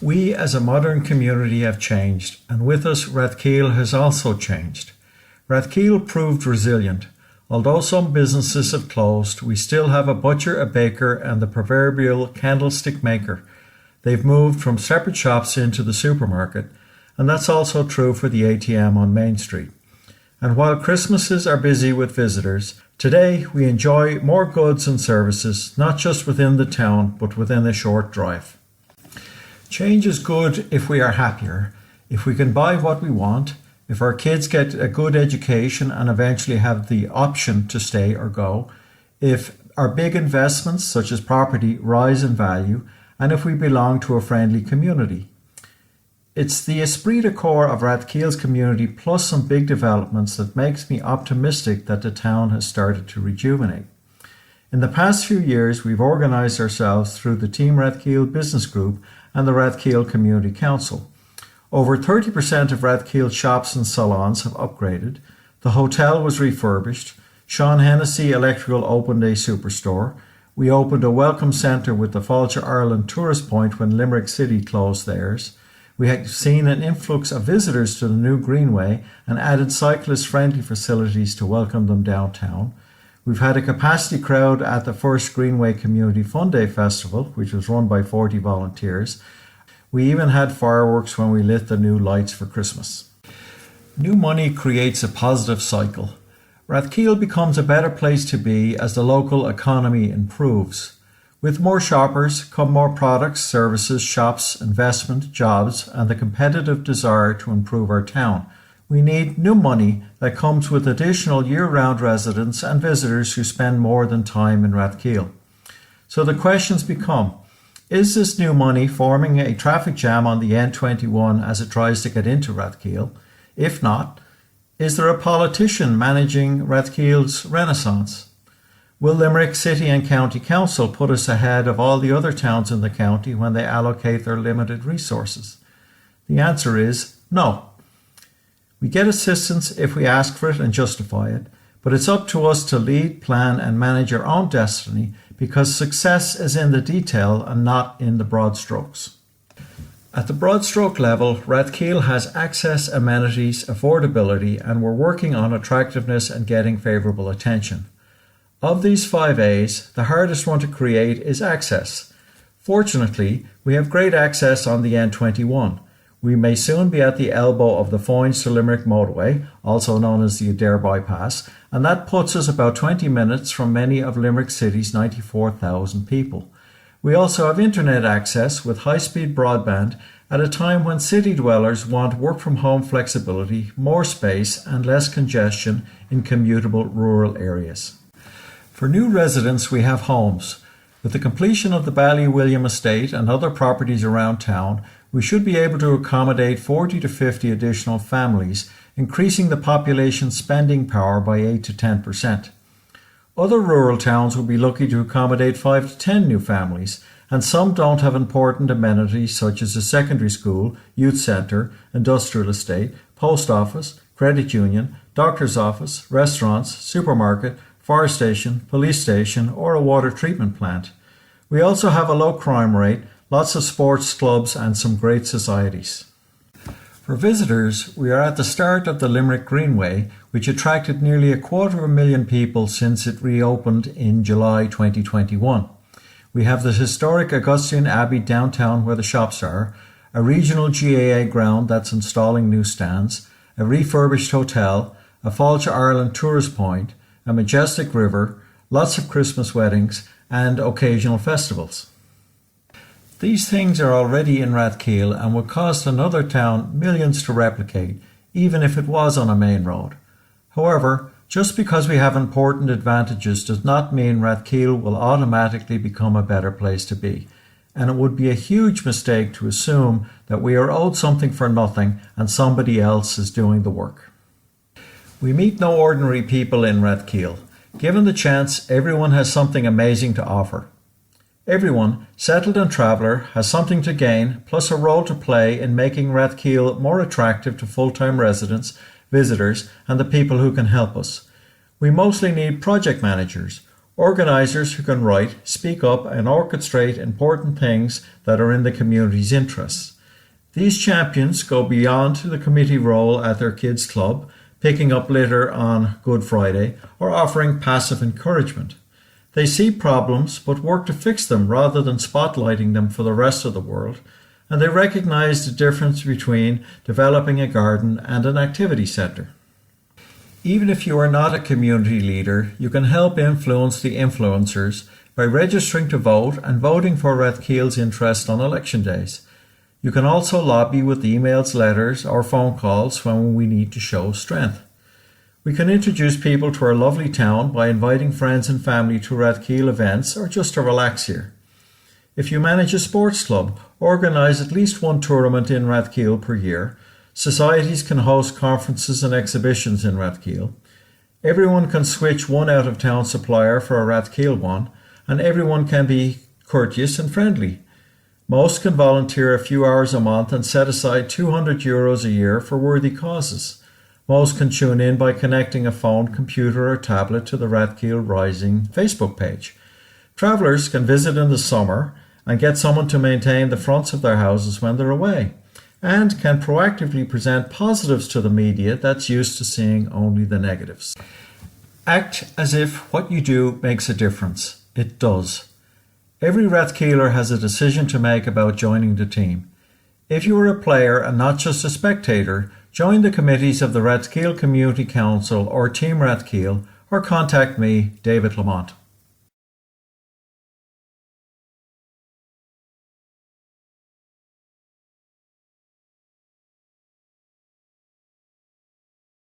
We as a modern community have changed, and with us Rathkeale has also changed. Rathkeale proved resilient. Although some businesses have closed, we still have a butcher, a baker, and the proverbial candlestick maker. They've moved from separate shops into the supermarket, and that's also true for the ATM on Main Street. And while Christmases are busy with visitors, today we enjoy more goods and services, not just within the town, but within a short drive. Change is good if we are happier, if we can buy what we want, if our kids get a good education and eventually have the option to stay or go, if our big investments such as property rise in value, and if we belong to a friendly community. It's the esprit de corps of Rathkeale's community plus some big developments that makes me optimistic that the town has started to rejuvenate. In the past few years, we've organised ourselves through the Team Rathkeale Business Group and the Rathkeale Community Council. Over 30% of Rathkeale shops and salons have upgraded. The hotel was refurbished. Sean Hennessy Electrical opened a superstore. We opened a welcome centre with the Fáilte Ireland tourist point when Limerick City closed theirs. We have seen an influx of visitors to the new Greenway and added cyclist-friendly facilities to welcome them downtown. We've had a capacity crowd at the first Greenway Community Fun Day Festival, which was run by 40 volunteers. We even had fireworks when we lit the new lights for Christmas. New money creates a positive cycle. Rathkeale becomes a better place to be as the local economy improves. With more shoppers come more products, services, shops, investment, jobs, and the competitive desire to improve our town. We need new money that comes with additional year-round residents and visitors who spend more than time in Rathkeale. So the questions become, is this new money forming a traffic jam on the N21 as it tries to get into Rathkeale? If not, is there a politician managing Rathkeale's renaissance? Will Limerick City and County Council put us ahead of all the other towns in the county when they allocate their limited resources? The answer is no. We get assistance if we ask for it and justify it, but it's up to us to lead, plan and manage our own destiny because success is in the detail and not in the broad strokes. At the broad stroke level, Rathkeale has access, amenities, affordability, and we're working on attractiveness and getting favourable attention. Of these 5 A's, the hardest one to create is access. Fortunately, we have great access on the N21. We may soon be at the elbow of the Foynes to Limerick motorway, also known as the Adair bypass, and that puts us about 20 minutes from many of Limerick City's 94,000 people. We also have internet access with high-speed broadband at a time when city dwellers want work-from-home flexibility, more space and less congestion in commutable rural areas. For new residents, we have homes. With the completion of the Ballywilliam estate and other properties around town, we should be able to accommodate 40 to 50 additional families, increasing the population spending power by 8 to 10%. Other rural towns will be lucky to accommodate 5 to 10 new families, and some don't have important amenities such as a secondary school, youth centre, industrial estate, post office, credit union, doctor's office, restaurants, supermarket, fire station, police station, or a water treatment plant. We also have a low crime rate, lots of sports clubs and some great societies. For visitors, we are at the start of the Limerick Greenway, which attracted nearly 250,000 people since it reopened in July 2021. We have the historic Augustine Abbey downtown where the shops are, a regional GAA ground that's installing new stands, a refurbished hotel, a Fáilte Ireland tourist point, a majestic river, lots of Christmas weddings, and occasional festivals. These things are already in Rathkeale and would cost another town millions to replicate, even if it was on a main road. However, just because we have important advantages does not mean Rathkeale will automatically become a better place to be, and it would be a huge mistake to assume that we are owed something for nothing and somebody else is doing the work. We meet no ordinary people in Rathkeale. Given the chance, everyone has something amazing to offer. Everyone, settled and traveller, has something to gain, plus a role to play in making Rathkeale more attractive to full-time residents, visitors, and the people who can help us. We mostly need project managers, organisers who can write, speak up and orchestrate important things that are in the community's interests. These champions go beyond the committee role at their kids' club, picking up litter on Good Friday or offering passive encouragement. They see problems but work to fix them rather than spotlighting them for the rest of the world, and they recognise the difference between developing a garden and an activity centre. Even if you are not a community leader, you can help influence the influencers by registering to vote and voting for Rathkeale's interest on election days. You can also lobby with emails, letters or phone calls when we need to show strength. We can introduce people to our lovely town by inviting friends and family to Rathkeale events or just to relax here. If you manage a sports club, organise at least one tournament in Rathkeale per year. Societies can host conferences and exhibitions in Rathkeale. Everyone can switch one out-of-town supplier for a Rathkeale one, and everyone can be courteous and friendly. Most can volunteer a few hours a month and set aside €200 a year for worthy causes. Most can tune in by connecting a phone, computer or tablet to the Rathkeale Rising Facebook page. Travellers can visit in the summer and get someone to maintain the fronts of their houses when they're away, and can proactively present positives to the media that's used to seeing only the negatives. Act as if what you do makes a difference. It does. Every Rathkeeler has a decision to make about joining the team. If you are a player and not just a spectator, join the committees of the Rathkeale Community Council or Team Rathkeale, or contact me, David Lamont.